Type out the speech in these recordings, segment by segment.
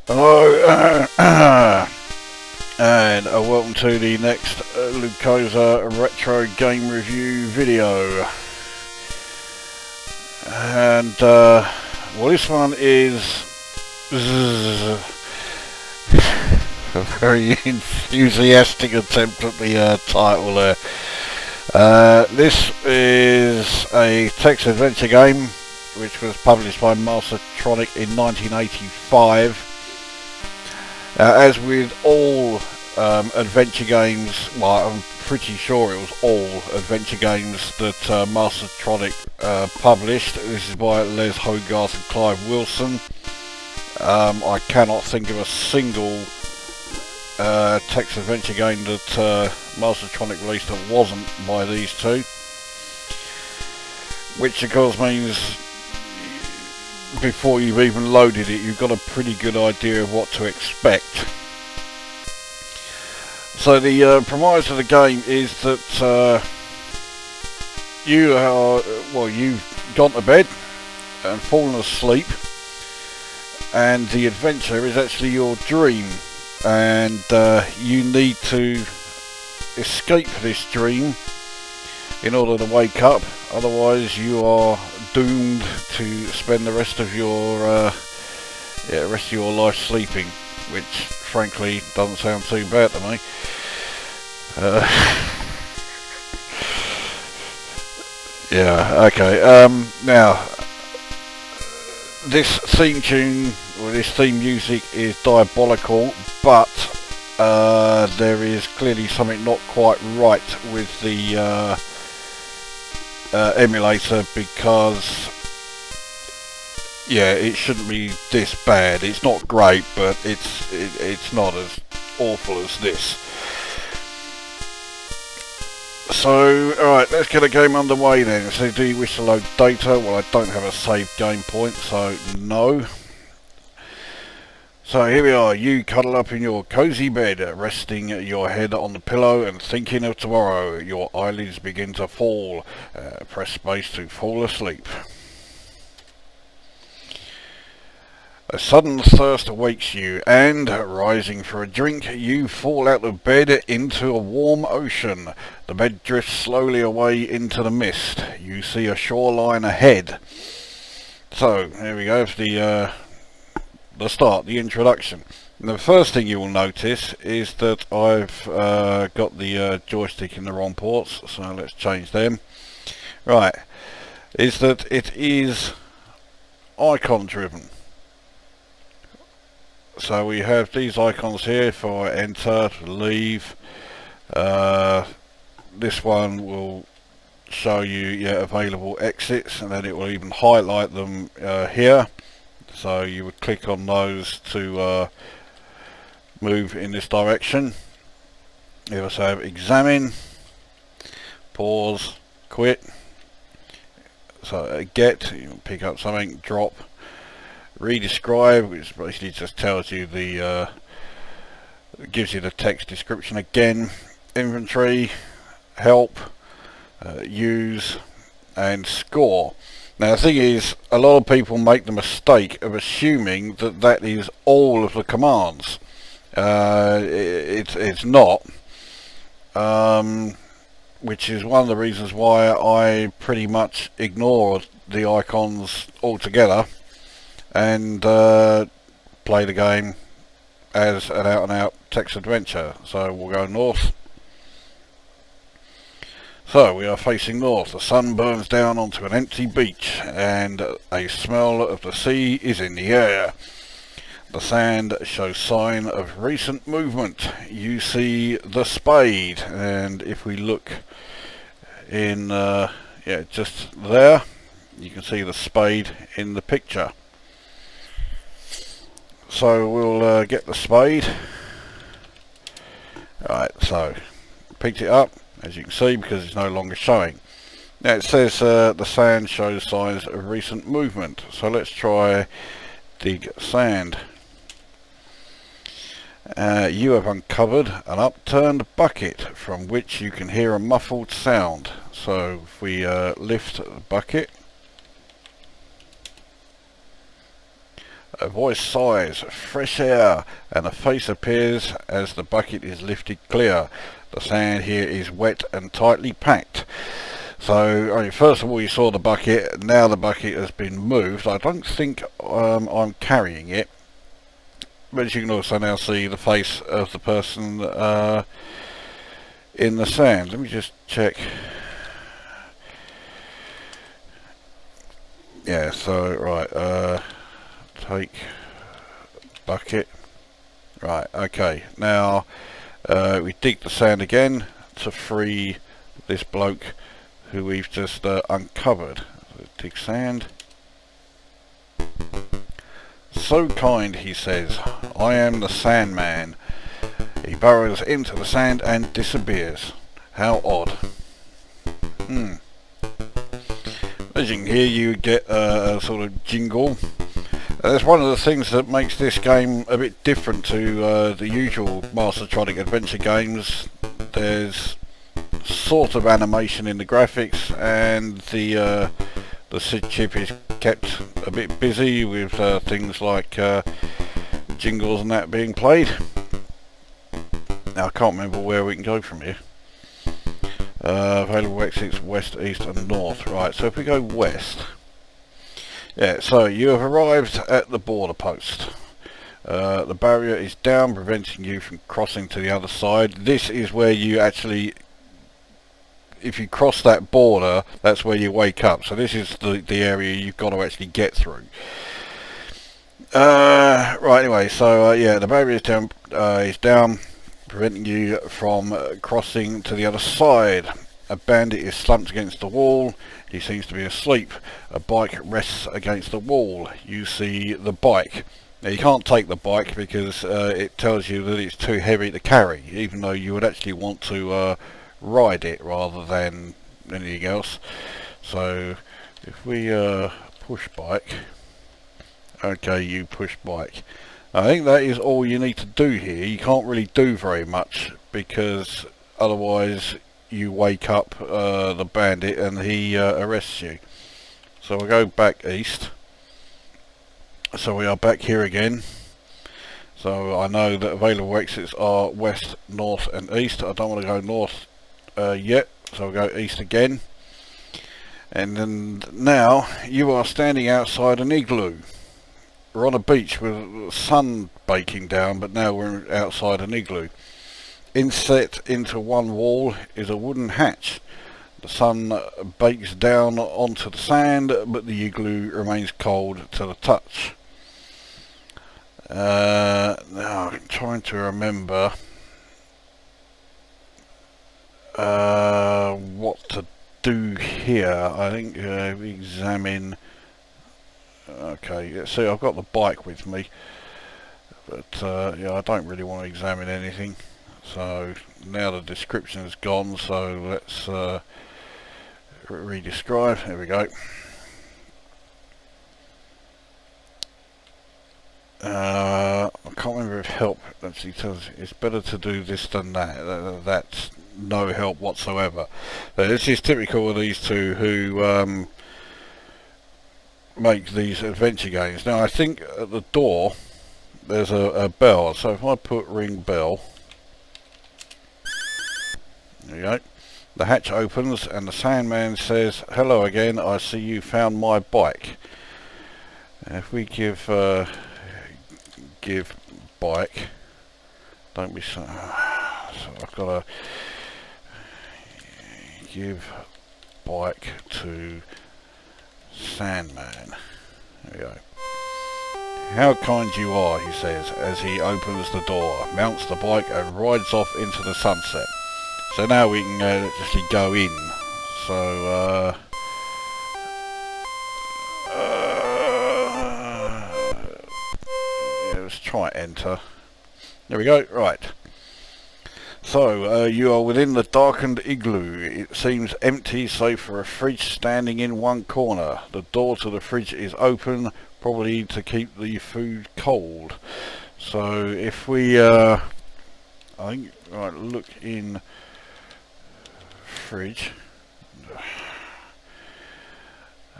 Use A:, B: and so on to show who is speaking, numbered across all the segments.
A: Hello, and welcome to the next Lukozer retro game review video. And well, this one is Zzzz. A very enthusiastic attempt at the title there. This is a text adventure game which was published by Mastertronic in 1985. As with all adventure games, well, I'm pretty sure it was all adventure games that Mastertronic published. This is by Les Hogarth and Clive Wilson. I cannot think of a single text adventure game that Mastertronic released that wasn't by these two, which of course means before you've even loaded it, you've got a pretty good idea of what to expect. So the premise of the game is that you've gone to bed and fallen asleep, and the adventure is actually your dream, and you need to escape this dream in order to wake up. Otherwise you are doomed to spend the rest of your life sleeping, which frankly doesn't sound too bad to me. Yeah, okay. Now, this theme tune, or this theme music, is diabolical, but there is clearly something not quite right with the emulator, because yeah, it shouldn't be this bad. It's not great, but it's not as awful as this. So, alright, let's get a game underway then. So, do you wish to load data? Well, I don't have a saved game point, so no. So here we are, you cuddle up in your cosy bed, resting your head on the pillow and thinking of tomorrow. Your eyelids begin to fall. Press space to fall asleep. A sudden thirst awakes you, and, rising for a drink, you fall out of bed into a warm ocean. The bed drifts slowly away into the mist. You see a shoreline ahead. So, here we go, for the start, the introduction. And the first thing you will notice is that I've got the joystick in the wrong ports, so let's change them. Right, is that it is icon driven. So we have these icons here for enter, leave. This one will show you available exits, and then it will even highlight them here. So you would click on those to move in this direction. You also have examine, pause, quit. So get, you pick up something, drop, redescribe, which basically just tells you gives you the text description again. Inventory, help, use, and score. Now the thing is, a lot of people make the mistake of assuming that that is all of the commands. It's not, which is one of the reasons why I pretty much ignore the icons altogether and play the game as an out-and-out text adventure. So we'll go north. So we are facing north. The sun burns down onto an empty beach, and a smell of the sea is in the air. The sand shows sign of recent movement. You see the spade, and if we look in, just there, you can see the spade in the picture. So we'll get the spade. Right, so picked it up, as you can see, because it's no longer showing. Now it says the sand shows signs of recent movement, so let's try dig sand. You have uncovered an upturned bucket from which you can hear a muffled sound. So if we lift the bucket, A voice sighs, fresh air, and a face appears as the bucket is lifted clear. The sand here is wet and tightly packed. So, I mean, first of all, you saw the bucket. Now the bucket has been moved. I don't think I'm carrying it. But you can also now see the face of the person in the sand. Let me just check. Yeah, so, right, take bucket. Right, okay. Now, we dig the sand again to free this bloke who we've just uncovered. So dig sand. So kind, he says. I am the Sandman. He burrows into the sand and disappears. How odd. As you can hear, you get a sort of jingle. That's one of the things that makes this game a bit different to the usual Mastertronic adventure games. There's sort of animation in the graphics, and the SID chip is kept a bit busy with things like jingles and that being played. Now I can't remember where we can go from here. Available exits west, east and north. Right, so if we go west. Yeah, so you have arrived at the border post. The barrier is down, preventing you from crossing to the other side. This is where you actually, if you cross that border, that's where you wake up. So this is the area you've got to actually get through. Right, anyway, so yeah, the barrier is down, preventing you from crossing to the other side. A bandit is slumped against the wall. He seems to be asleep. A bike rests against the wall. You see the bike. Now you can't take the bike because it tells you that it's too heavy to carry, even though you would actually want to ride it rather than anything else. So if we push bike. Okay, you push bike. I think that is all you need to do here. You can't really do very much because otherwise you wake up the bandit and he arrests you. So we'll go back east. So we are back here again. So I know that available exits are west, north and east. I don't want to go north yet, so we'll go east again. And then now you are standing outside an igloo. We're on a beach with the sun baking down, but now we're outside an igloo. Inset into one wall is a wooden hatch. The sun bakes down onto the sand, but the igloo remains cold to the touch. Now I'm trying to remember what to do here. I think we examine. Okay, see, I've got the bike with me, but yeah, I don't really want to examine anything. So now the description is gone, so let's re-describe. There we go. I can't remember if help actually tells you it's better to do this than that. That's no help whatsoever. This is typical of these two who make these adventure games. Now I think at the door there's a bell, so if I put ring bell, there you go, the hatch opens and the Sandman says, hello again, I see you found my bike. If we give bike, don't be so I've got to give bike to Sandman. There we go. How kind you are, he says as he opens the door, mounts the bike and rides off into the sunset. So now we can actually go in. So yeah, let's try enter. There we go. Right. So you are within the darkened igloo. It seems empty save for a fridge standing in one corner. The door to the fridge is open, probably to keep the food cold. So if we I think, right, look in fridge.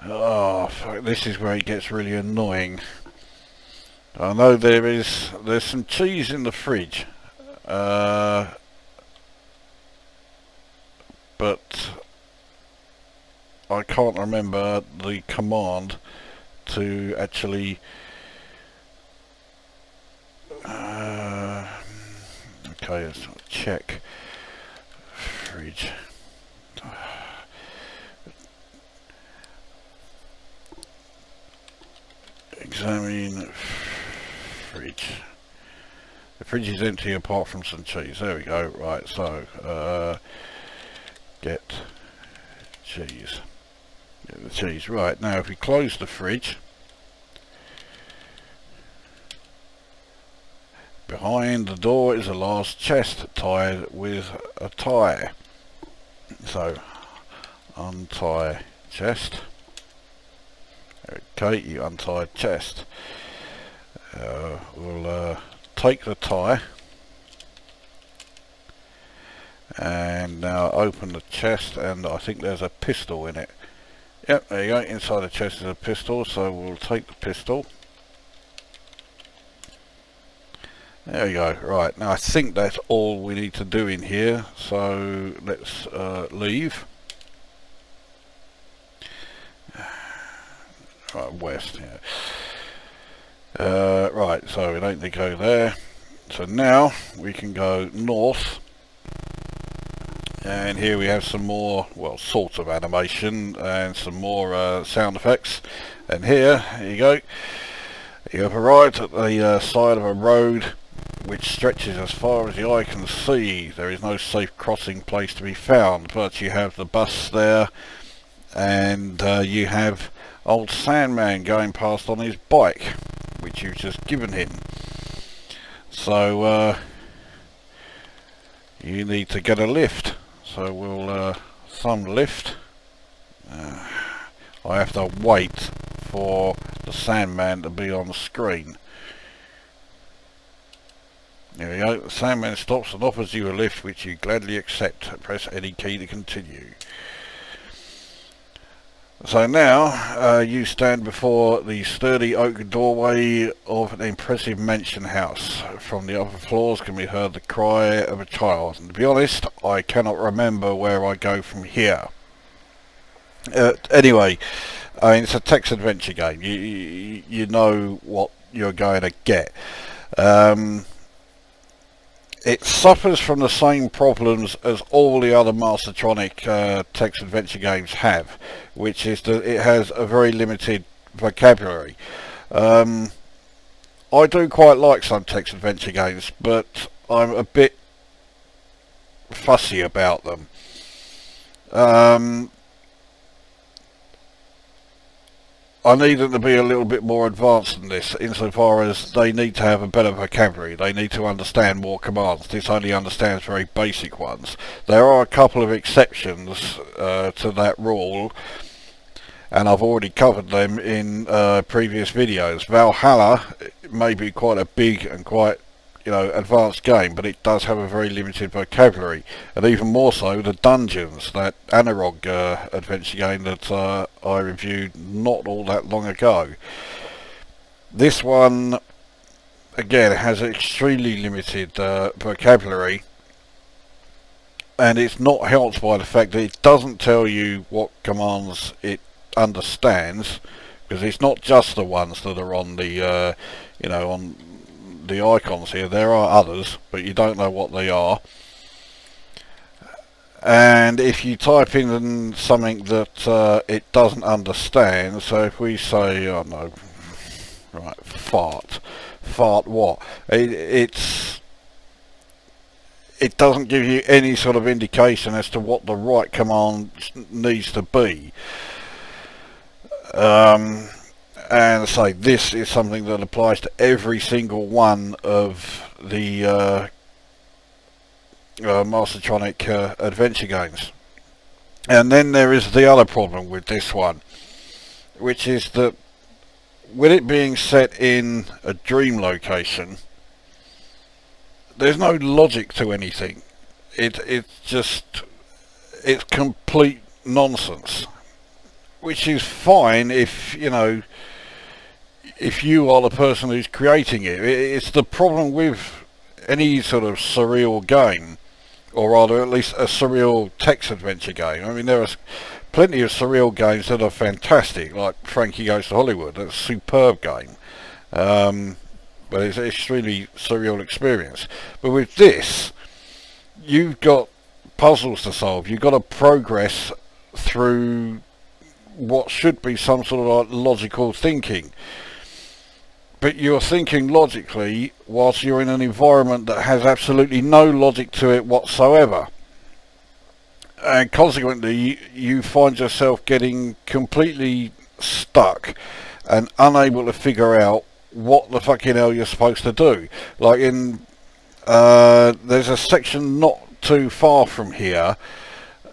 A: Oh fuck, this is where it gets really annoying. I know there's some cheese in the fridge, but I can't remember the command to actually okay, let's check fridge. Examine fridge. The fridge is empty apart from some cheese. There we go. Right, so get cheese. Get the cheese. Right, now if we close the fridge, behind the door is a large chest tied with a tie. So untie chest. Okay, you untied chest. We'll take the tie and now open the chest, and I think there's a pistol in it. Yep, there you go, inside the chest is a pistol, so we'll take the pistol. There we go. Right, now I think that's all we need to do in here, so let's leave. Right, west, yeah. Right, so we don't need to go there. So now we can go north, and here we have some more, well, sort of animation and some more sound effects. And here you go. You have arrived at the side of a road which stretches as far as the eye can see. There is no safe crossing place to be found, but you have the bus there, and you have old Sandman going past on his bike, which you've just given him. So you need to get a lift. So we'll thumb lift. I have to wait for the Sandman to be on the screen. There we go. The Sandman stops and offers you a lift, which you gladly accept. Press any key to continue. So now you stand before the sturdy oak doorway of an impressive mansion house. From the upper floors can be heard the cry of a child. And to be honest, I cannot remember where I go from here. Anyway, I mean, it's a text adventure game. You know what you're going to get. It suffers from the same problems as all the other Mastertronic text adventure games have, which is that it has a very limited vocabulary. I do quite like some text adventure games, but I'm a bit fussy about them. I need them to be a little bit more advanced than this, insofar as they need to have a better vocabulary. They need to understand more commands. This only understands very basic ones. There are a couple of exceptions to that rule, and I've already covered them in previous videos. Valhalla may be quite a big and quite, advanced game, but it does have a very limited vocabulary, and even more so the dungeons, that analog adventure game that I reviewed not all that long ago. This one again has extremely limited vocabulary, and it's not helped by the fact that it doesn't tell you what commands it understands, because it's not just the ones that are on the on the icons here. There are others, but you don't know what they are. And if you type in something that it doesn't understand, so if we say, oh no, right, fart what? It doesn't give you any sort of indication as to what the right command needs to be. And say this is something that applies to every single one of the Mastertronic adventure games. And then there is the other problem with this one, which is that with it being set in a dream location, there's no logic to anything. It's complete nonsense, which is fine if if you are the person who's creating it. It's the problem with any sort of surreal game, or rather at least a surreal text adventure game. I mean, there are plenty of surreal games that are fantastic, like Frankie Goes to Hollywood. That's a superb game. But it's an extremely surreal experience. But with this, you've got puzzles to solve. You've got to progress through what should be some sort of like logical thinking. But you're thinking logically whilst you're in an environment that has absolutely no logic to it whatsoever. And consequently, you find yourself getting completely stuck and unable to figure out what the fucking hell you're supposed to do. Like in, there's a section not too far from here.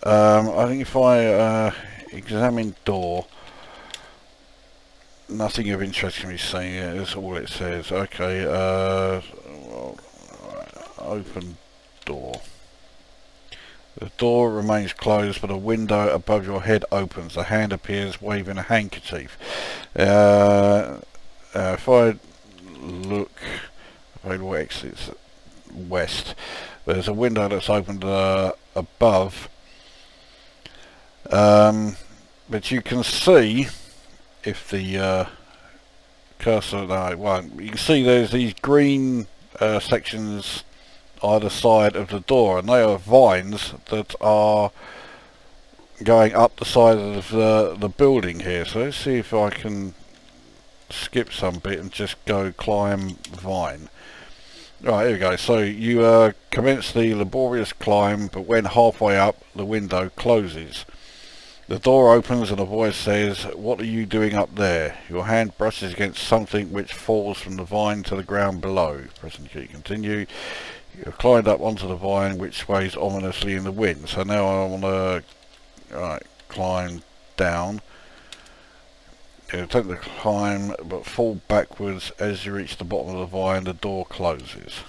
A: I think if I examine door, nothing of interest can be seen. That's all it says. Okay, open door. The door remains closed, but a window above your head opens. A hand appears waving a handkerchief. If I look, available exits west. There's a window that's opened above. But you can see, if the cursor, no it won't, you can see there's these green sections either side of the door, and they are vines that are going up the side of the building here. So let's see if I can skip some bit and just go climb vine. Right, here we go. So you commence the laborious climb, but when halfway up, the window closes. The door opens and a voice says, "What are you doing up there?" Your hand brushes against something which falls from the vine to the ground below. Pressing key continue. You have climbed up onto the vine which sways ominously in the wind. So now I want to climb down. You attempt to climb but fall backwards. As you reach the bottom of the vine, the door closes.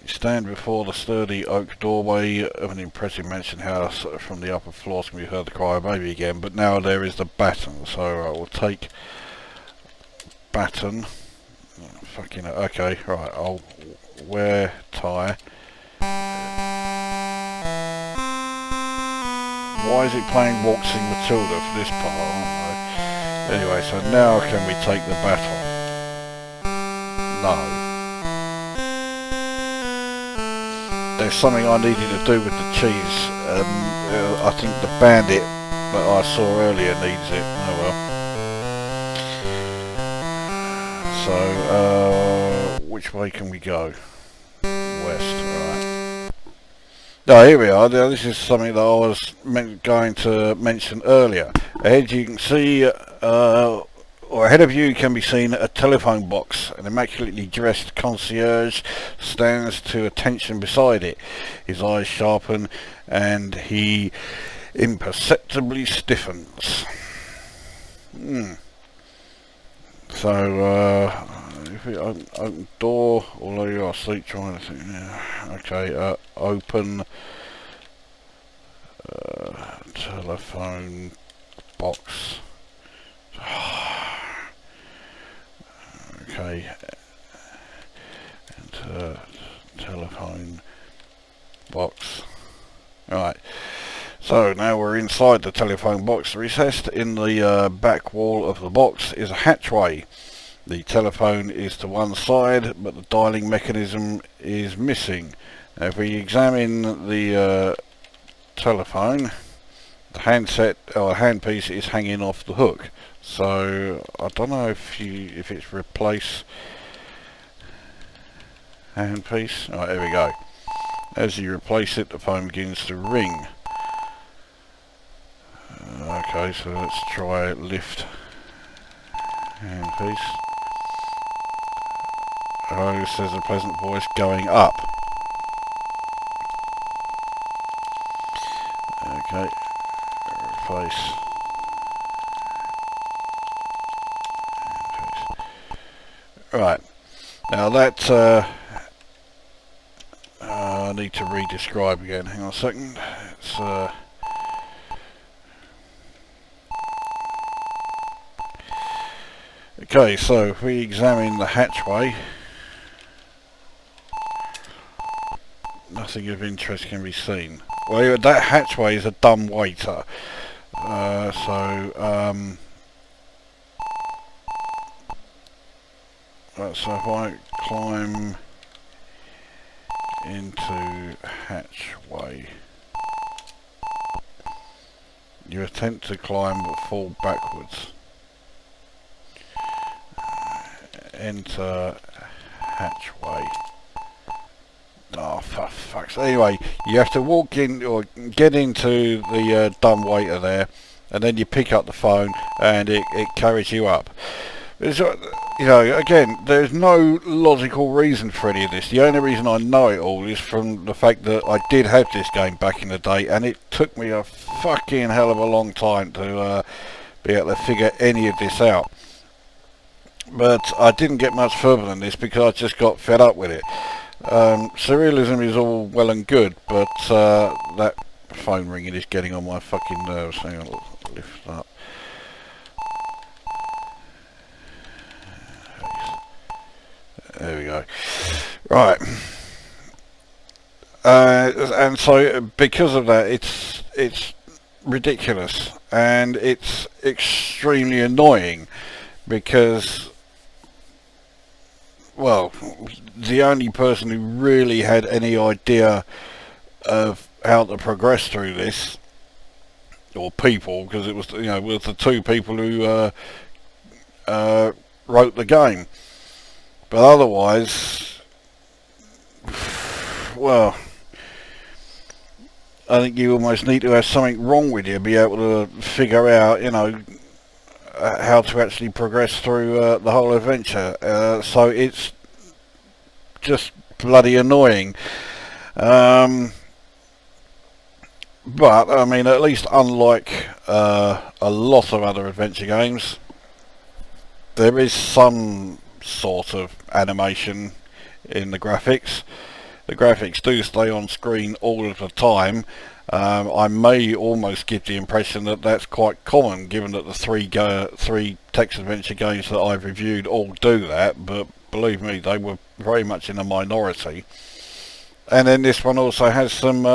A: You stand before the sturdy oak doorway of an impressive mansion house. From the upper floors can be heard the cry of baby again, but now there is the baton, so I will take baton. Fucking okay, right, I'll wear tie. Why is it playing Waltzing Matilda for this part? I don't know. Anyway, so now can we take the baton? No. There's something I needed to do with the cheese. I think the bandit that I saw earlier needs it. Oh well. So, which way can we go? West, right. Oh, here we are. Now, this is something that I was going to mention earlier. Ahead you can see, or ahead of you can be seen a telephone box. An immaculately dressed concierge stands to attention beside it. His eyes sharpen and he imperceptibly stiffens. So, if we open door, although you are asleep trying to think, yeah. Okay, open telephone box. Okay, enter telephone box. Alright, so now we're inside the telephone box. Recessed in the back wall of the box is a hatchway. The telephone is to one side, but the dialing mechanism is missing. Now if we examine the telephone, the handset or handpiece is hanging off the hook. So I don't know if it's replace handpiece. Alright, there we go. As you replace it, the phone begins to ring. Okay, so let's try lift handpiece. Oh, says a pleasant voice going up. Okay, replace. Right, now that I need to re-describe again. Hang on a second. It's Okay, so if we examine the hatchway, nothing of interest can be seen. Well, that hatchway is a dumb waiter. So if I climb into hatchway, you attempt to climb but fall backwards. Enter hatchway. Oh, for fuck's sake. Anyway, you have to walk in or get into the dumb waiter there, and then you pick up the phone and it carries you up. It's, you know, again, there's no logical reason for any of this. The only reason I know it all is from the fact that I did have this game back in the day, and it took me a fucking hell of a long time to be able to figure any of this out. But I didn't get much further than this because I just got fed up with it. Surrealism is all well and good, but that phone ringing is getting on my fucking nerves. Hang on, I'll lift that up. There we go. Right. And so because of that, it's ridiculous, and it's extremely annoying because, well, the only person who really had any idea of how to progress through this, or people, because it was, you know, with the two people who wrote the game. But otherwise, well, I think you almost need to have something wrong with you to be able to figure out, you know, how to actually progress through the whole adventure. So it's just bloody annoying. But I mean, at least unlike a lot of other adventure games, there is some sort of animation in the graphics. The graphics do stay on screen all of the time. I may almost give the impression that that's quite common, given that the three text adventure games that I've reviewed all do that, but believe me, they were very much in a minority. And then this one also has some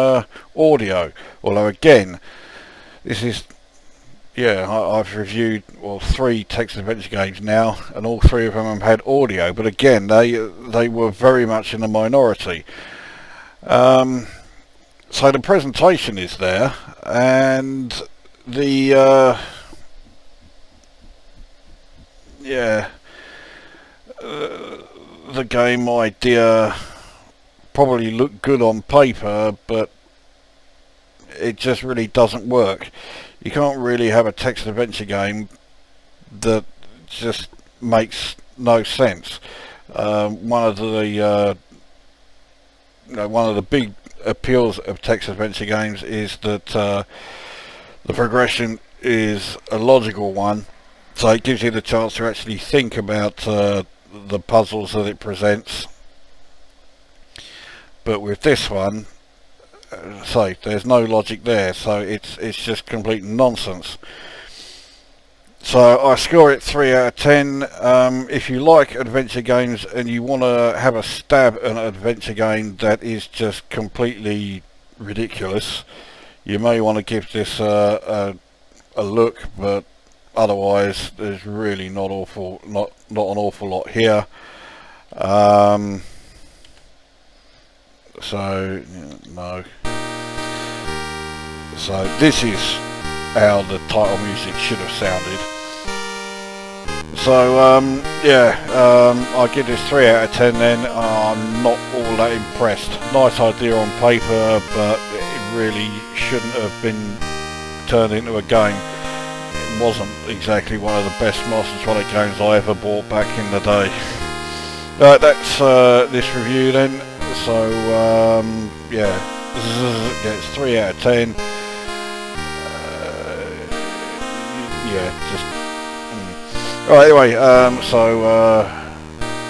A: audio, although again, this is, yeah, I've reviewed, well, 3 text adventure games now, and all 3 of them have had audio, but again, they were very much in a minority. So the presentation is there, and the the game idea probably looked good on paper, but it just really doesn't work. You can't really have a text adventure game that just makes no sense. One of the big appeals of text adventure games is that the progression is a logical one, so it gives you the chance to actually think about the puzzles that it presents. But with this one, so there's no logic there, so it's just complete nonsense. So I score it 3 out of 10. If you like adventure games and you want to have a stab at an adventure game that is just completely ridiculous, you may want to give this a look, but otherwise there's really not an awful lot here. So no. So this is how the title music should have sounded. So I give this 3 out of 10 then. I'm not all that impressed. Nice idea on paper, but it really shouldn't have been turned into a game. It wasn't exactly one of the best Mastertronic games I ever bought back in the day. That's this review then. So Zzzz gets 3 out of 10. Alright, anyway,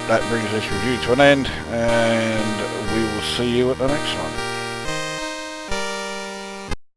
A: that brings this review to an end, and we will see you at the next one.